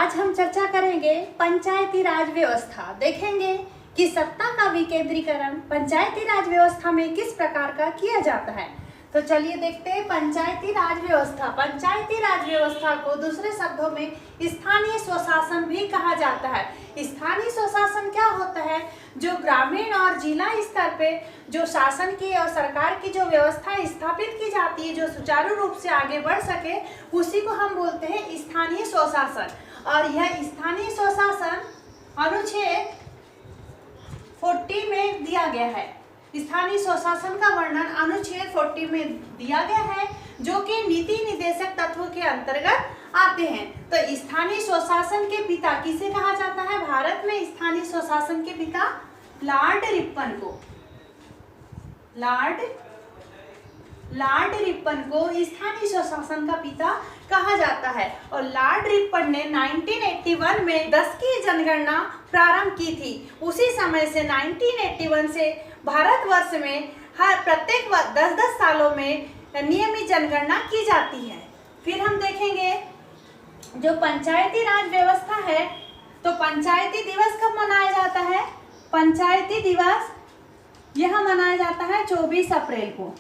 आज हम चर्चा करेंगे पंचायती राज व्यवस्था। देखेंगे कि सत्ता का विकेंद्रीकरण पंचायती राज व्यवस्था में किस प्रकार का किया जाता है। तो चलिए देखते हैं पंचायती राज व्यवस्था। पंचायती राज व्यवस्था को दूसरे शब्दों में स्थानीय स्वशासन भी कहा जाता है। स्थानीय स्वशासन क्या होता है? जो ग्रामीण और जिला स्तर पे जो शासन की और सरकार की जो व्यवस्था स्थापित की जाती है, जो सुचारू रूप से आगे बढ़ सके, उसी को हम बोलते हैं स्थानीय स्वशासन। और यह स्थानीय स्वशासन अनुच्छेद 40 में दिया गया है। स्थानीय स्वशासन का वर्णन अनुच्छेद 40 में दिया गया है, जो कि नीति निर्देशक तत्वों के अंतर्गत आते हैं। तो स्थानीय स्वशासन के पिता किसे कहा जाता है? भारत में स्थानीय स्वशासन के पिता लॉर्ड रिपन को, लॉर्ड रिपन को स्थानीय स्वशासन का पिता कहा जाता है। और लॉर्ड रिपन ने 1981 में 10 की जनगणना प्रारंभ की थी। उसी समय से 1981 से भारतवर्ष में हर प्रत्येक 10-10 सालों में नियमित जनगणना की जाती है। फिर हम देखेंगे जो पंचायती राज व्यवस्था है, तो पंचायती दिवस कब मनाया जाता है? पंचायती दिवस यह मनाया जाता है 24 अप्रैल को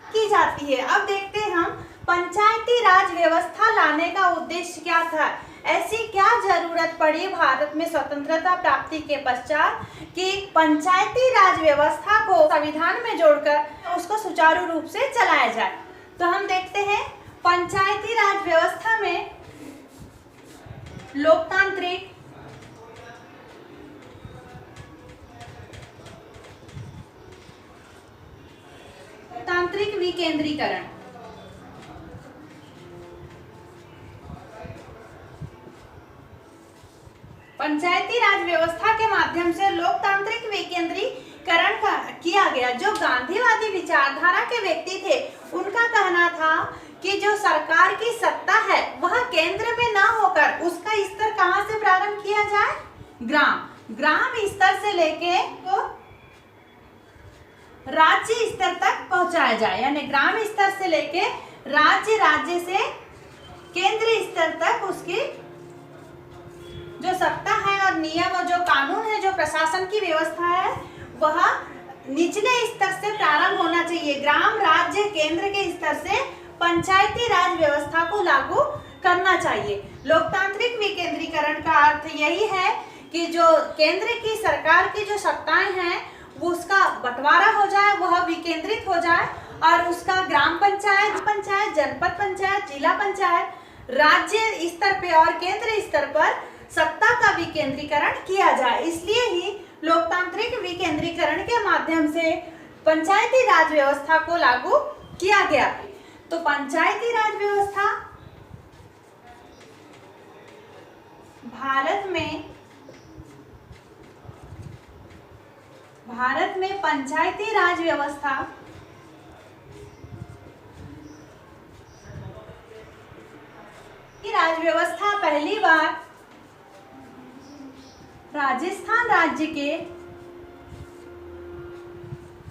की जाती है। अब देखते हैं हम पंचायती राज व्यवस्था लाने का उद्देश्य क्या था। ऐसी क्या जरूरत पड़ी भारत में स्वतंत्रता प्राप्ति के पश्चात कि पंचायती राज व्यवस्था को संविधान में जोड़कर उसको सुचारू रूप से चलाया जाए। तो हम देखते हैं पंचायती राज व्यवस्था में लोकतांत्रिक विकेंद्रीकरण, पंचायती राज व्यवस्था के माध्यम से लोकतांत्रिक विकेंद्रीकरण किया गया। जो गांधीवादी विचारधारा के व्यक्ति थे, उनका कहना था कि जो सरकार की सत्ता है वह केंद्र में ना होकर उसका स्तर कहां से प्रारंभ किया जाए? ग्राम स्तर से लेके तो राज्य स्तर तक पहुंचाया जाए। यानी ग्राम स्तर से लेके राज्य से केंद्रीय स्तर तक उसकी जो सत्ता है और नियम और जो कानून है, जो प्रशासन की व्यवस्था है, वह निचले स्तर से प्रारंभ होना चाहिए। ग्राम, राज्य, केंद्र के स्तर से पंचायती राज व्यवस्था को लागू करना चाहिए। लोकतांत्रिक विकेंद्रीकरण का अर्थ यही है कि जो केंद्र की सरकार की जो सत्ताएं हैं वो उसका बंटवारा हो जाए, वह विकेंद्रित हो जाए और उसका ग्राम पंचायत, जनपद पंचायत, जिला पंचायत, राज्य स्तर पे और केंद्र स्तर पर सत्ता का विकेंद्रीकरण किया जाए। इसलिए ही लोकतांत्रिक विकेंद्रीकरण के माध्यम से पंचायती राज व्यवस्था को लागू किया गया। तो पंचायती राज व्यवस्था भारत में पंचायती राज व्यवस्था पहली बार राजस्थान राज्य के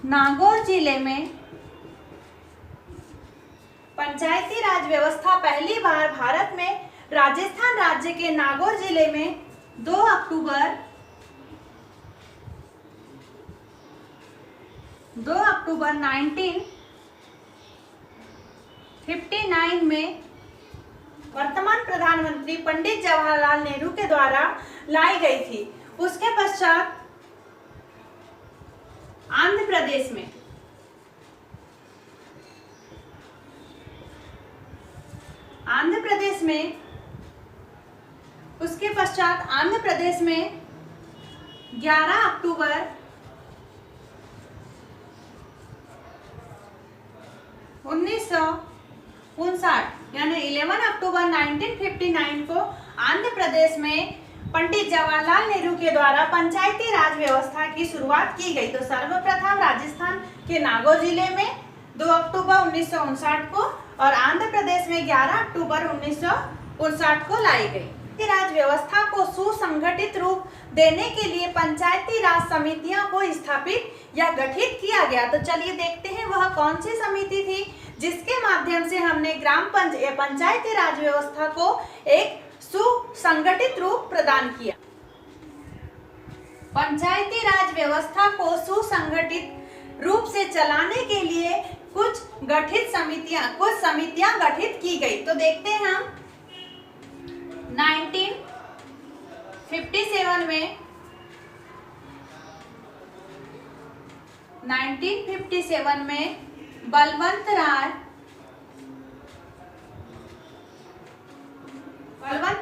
नागौर जिले में पंचायती राज व्यवस्था पहली बार भारत में राजस्थान राज्य के नागौर जिले में 2 अक्टूबर 1959 में वर्तमान प्रधानमंत्री पंडित जवाहरलाल नेहरू के द्वारा लाई गई थी। उसके पश्चात आंध्र प्रदेश में 11 अक्टूबर 1959 यानी 11 अक्टूबर 1959 को आंध्र प्रदेश में पंडित जवाहरलाल नेहरू के द्वारा पंचायती राज व्यवस्था की शुरुआत की गई। तो सर्वप्रथम राजस्थान के नागौर जिले में 2 अक्टूबर 1959 को और आंध्र प्रदेश में 11 अक्टूबर 1959 को लाई गई। राज व्यवस्था को सुसंगठित रूप देने के लिए पंचायती राज समितियों को स्थापित या गठित किया गया। तो चलिए देखते हैं वह कौन सी समिति थी। जिसके माध्यम से हमने पंचायती राज व्यवस्था को एक सुसंगठित रूप प्रदान किया। पंचायती राज व्यवस्था को सुसंगठित रूप से चलाने के लिए कुछ समितियां गठित की गई। तो देखते हैं हम 1957 में बलवंत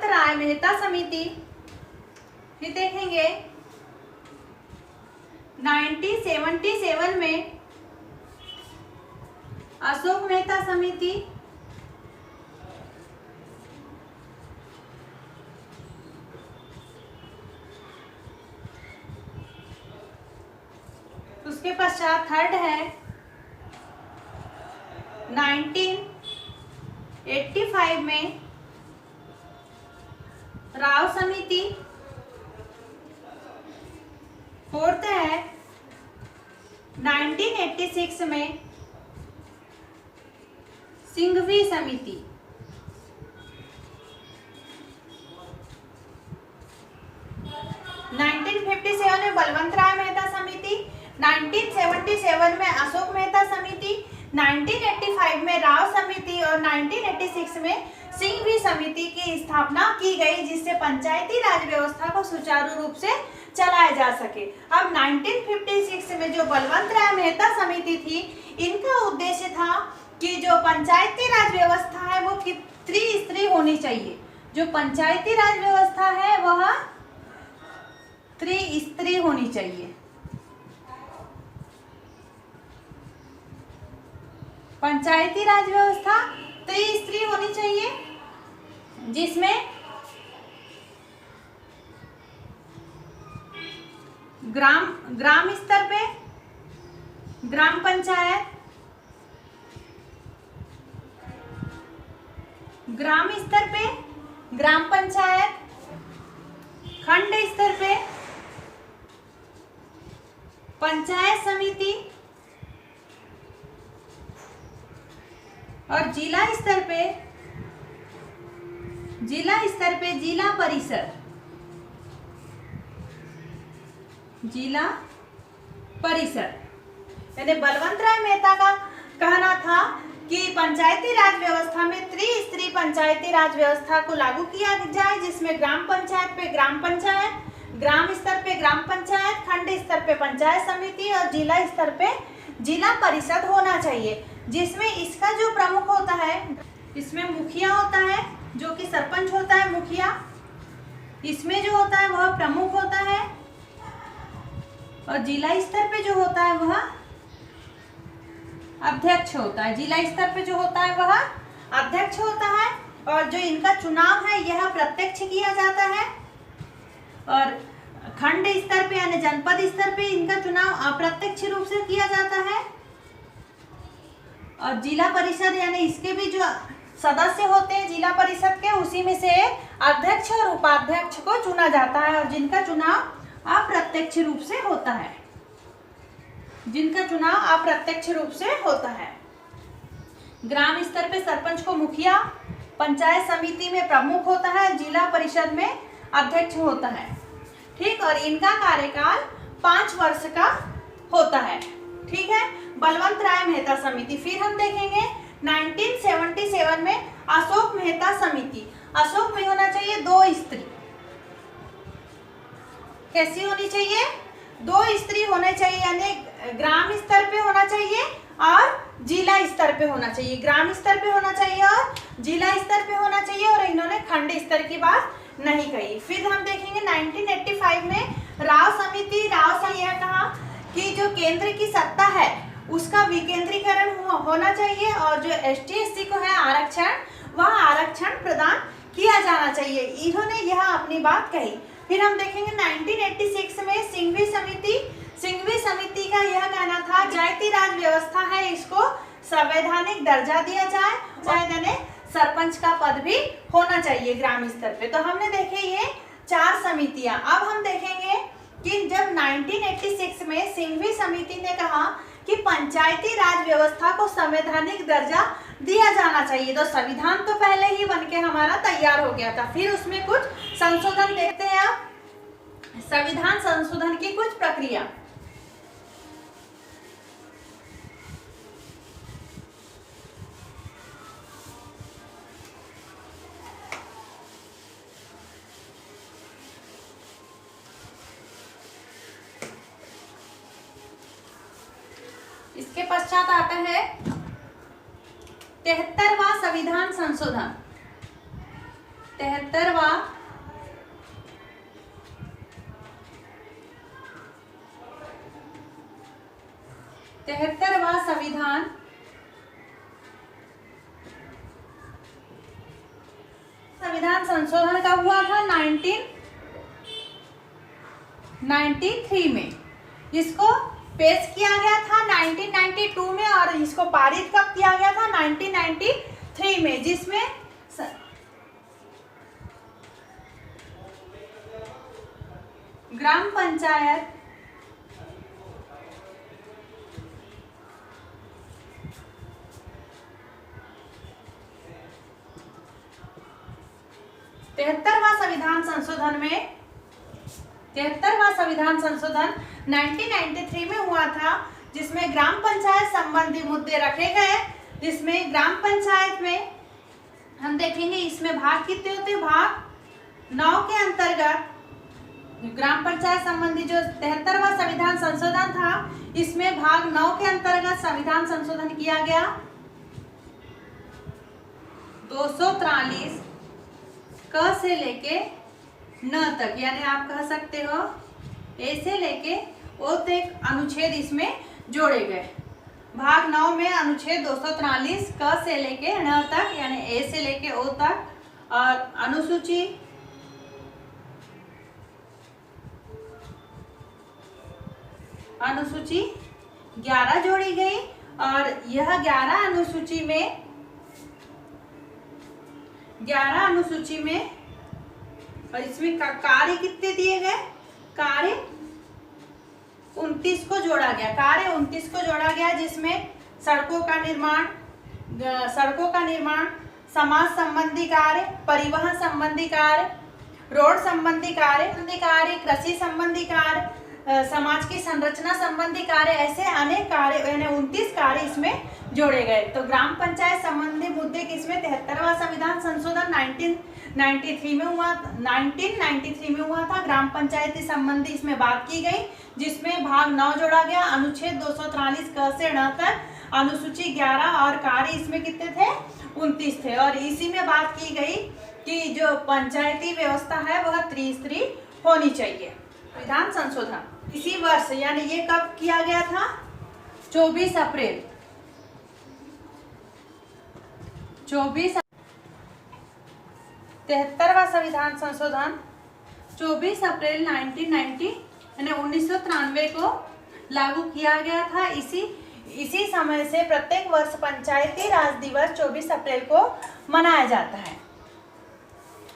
राय मेहता समिति। फिर देखेंगे 1977 में अशोक मेहता समिति। उसके पश्चात थर्ड है 1985 में राव समिति। फोर्थ है 1986 में सिंघवी समिति। 1957 में बलवंत राय मेहता समिति, 1977 में अशोक मेहता समिति, 1985 में राव समिति और 1986 में सिंघवी समिति की स्थापना की गई, जिससे पंचायती राज व्यवस्था को सुचारू रूप से चलाया जा सके। अब 1956 में जो बलवंत राय मेहता समिति थी, इनका उद्देश्य था कि जो पंचायती राज व्यवस्था है वो त्रिस्तरीय होनी चाहिए। जो पंचायती राज व्यवस्था है वह त्रिस्तरीय होनी चाहिए। पंचायती राज व्यवस्था त्रिस्तरीय होनी चाहिए, जिसमें ग्राम स्तर पे ग्राम पंचायत, ग्राम स्तर पे ग्राम पंचायत, खंड स्तर पे पंचायत समिति और जिला स्तर पे जिला परिषद। यानी बलवंत राय मेहता का कहना था कि पंचायती राज व्यवस्था में त्रिस्तरीय पंचायती राज व्यवस्था को लागू किया जाए, जिसमें ग्राम पंचायत पे ग्राम पंचायत, ग्राम स्तर पे ग्राम पंचायत, खंड स्तर पे पंचायत समिति और जिला स्तर पे जिला परिषद होना चाहिए। जिसमें इसका जो प्रमुख होता है, इसमें मुखिया होता है जो कि सरपंच होता है मुखिया, इसमें जो होता है वह प्रमुख होता है, और जिला स्तर पे जो होता है वह अध्यक्ष होता है। जिला स्तर पे जो होता है वह अध्यक्ष होता है, और जो इनका चुनाव है यह प्रत्यक्ष किया जाता है, और खंड स्तर पे यानी जनपद स्तर पे इनका चुनाव अप्रत्यक्ष रूप से किया जाता है, और जिला परिषद यानी इसके भी जो सदस्य होते हैं जिला परिषद के, उसी में से अध्यक्ष और उपाध्यक्ष को चुना जाता है, और जिनका चुनाव अप्रत्यक्ष रूप से होता है। ग्राम स्तर पे सरपंच को मुखिया, पंचायत समिति में प्रमुख होता है, जिला परिषद में अध्यक्ष होता है। ठीक, और इनका कार्यकाल 5 वर्ष का होता है। ठीक है, बलवंत राय मेहता समिति। फिर हम देखेंगे 1977 में अशोक मेहता समिति। अशोक में होना चाहिए 2 स्त्री। कैसी होनी चाहिए? 2 स्त्री होने चाहिए, यानी ग्राम स्तर पे होना चाहिए और जिला स्तर पे होना चाहिए। ग्राम स्तर पे होना चाहिए और जिला स्तर पे होना चाहिए, और इन्होंने खंड स्तर की बात नहीं कही। फिर हम देखेंगे 1985 में राव समिति यह कहा कि जो केंद्र की सत्ता है उसका विकेंद्रीकरण होना चाहिए, और जो ST/SC को है आरक्षण, वह आरक्षण प्रदान किया जाना चाहिए। इन्होंने यह अपनी बात कही। फिर हम देखेंगे 1986 में सिंघवी समिति का यह कहना था पंचायती राज व्यवस्था है, इसको संवैधानिक दर्जा दिया जाए, सरपंच का पद भी होना चाहिए ग्राम स्तर पे। तो हमने देखे ये 4 समितियां। अब हम देखेंगे कि जब 1986 में सिंघवी समिति ने कहा कि पंचायती राज व्यवस्था को संवैधानिक दर्जा दिया जाना चाहिए। तो संविधान तो पहले ही बनके हमारा तैयार हो गया था, फिर उसमें कुछ संशोधन देखते हैं आप। संविधान संशोधन की कुछ प्रक्रिया। इसके पश्चात आता है 73वां संविधान संशोधन। 73वां संविधान संशोधन कब हुआ था? 1993 में। इसको पेश किया गया था 1992 में और इसको पारित कब किया गया था? 1993 में, जिसमें ग्राम पंचायत तिहत्तरवां संविधान संशोधन 1993 में हुआ था, जिसमें ग्राम पंचायत संबंधी मुद्दे रखे गए। जिसमें ग्राम पंचायत में हम देखेंगे इसमें भाग कितने होते हैं? भाग 9 के अंतर्गत ग्राम पंचायत संबंधी जो 73वां संविधान संशोधन था, इसमें भाग 9 के अंतर्गत संविधान संशोधन किया गया। 243 क से लेके न तक, यानी आप कह सकते हो ए से लेके ओ तक अनुच्छेद इसमें जोड़े गए। भाग 9 में अनुच्छेद 243 क से लेके न तक, यानी ए से लेके ओ तक, और अनुसूची 11 जोड़ी गई। और यह 11 अनुसूची में और इसमें कार्य कितने दिए गए? कार्य 29 को जोड़ा गया। जिसमें सड़कों का निर्माण, समाज संबंधी कार्य, परिवहन संबंधी कार्य, रोड संबंधी कार्य, कृषि संबंधी कार्य, समाज की संरचना संबंधी कार्य, ऐसे अनेक कार्य, यानी 29 कार्य इसमें जोड़े गए। तो ग्राम पंचायत संबंधी मुद्दे किसमें? 73वां संविधान संशोधन 1993 में हुआ था। ग्राम पंचायती संबंधी इसमें बात की गई, जिसमें भाग 9 जोड़ा गया, अनुच्छेद 243 क से न तक, अनुसूची 11, और कार्य इसमें कितने थे? 29 थे। और इसी में बात की गई कि जो पंचायती व्यवस्था है वह त्रिस्तरीय होनी चाहिए। संविधान संशोधन इसी वर्ष, यानी ये कब किया गया था? 24 अप्रैल 73वां संविधान संशोधन 24 अप्रैल 1993 को लागू किया गया था। इसी समय से प्रत्येक वर्ष पंचायती राज दिवस 24 अप्रैल को मनाया जाता है।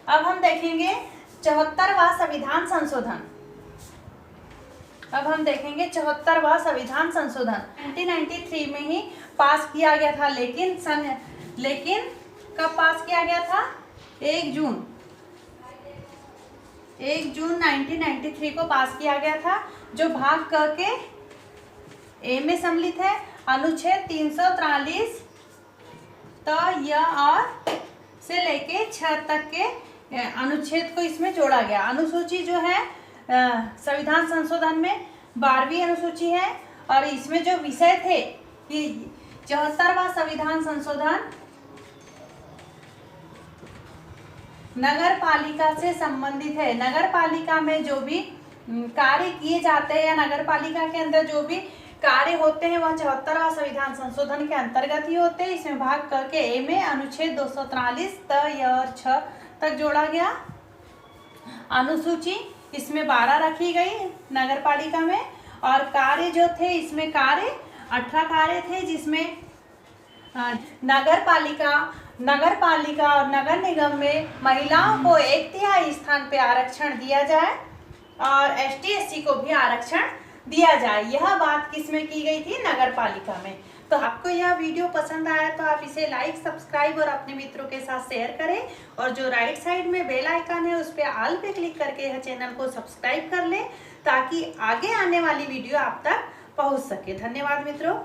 अब हम देखेंगे 74वां संविधान संशोधन। 1993 में ही पास किया गया था, लेकिन कब पास किया गया था? 1 जून 1993 को पास किया गया था, जो भाग क के ए में सम्मिलित है। अनुच्छेद 343 त य और से लेके 6 तक के अनुच्छेद को इसमें जोड़ा गया। अनुसूची जो है संविधान संशोधन में 12वीं अनुसूची है, और इसमें जो विषय थे कि 74वां संविधान संशोधन नगर पालिका से संबंधित है। नगर पालिका में जो भी कार्य किए जाते हैं या नगर पालिका के अंदर जो भी कार्य होते हैं वह 74वां संविधान संशोधन के अंतर्गत ही होते हैं। इसमें भाग करके ए में अनुच्छेद 243 त य और 6 तक जोड़ा गया। अनुसूची इसमें 12 रखी गई नगर पालिका में, और कार्य जो थे इसमें कार्य 18 कार्य थे, जिसमें नगर पालिका और नगर निगम में महिलाओं को 1/3 स्थान पे आरक्षण दिया जाए और ST SC को भी आरक्षण दिया जाए। यह बात किसमें की गई थी? नगर पालिका में। तो आपको यह वीडियो पसंद आया तो आप इसे लाइक, सब्सक्राइब और अपने मित्रों के साथ शेयर करें, और जो राइट साइड में बेल आइकन है उस पर ऑल पे क्लिक करके यह चैनल को सब्सक्राइब कर लें, ताकि आगे आने वाली वीडियो आप तक पहुंच सके। धन्यवाद मित्रों।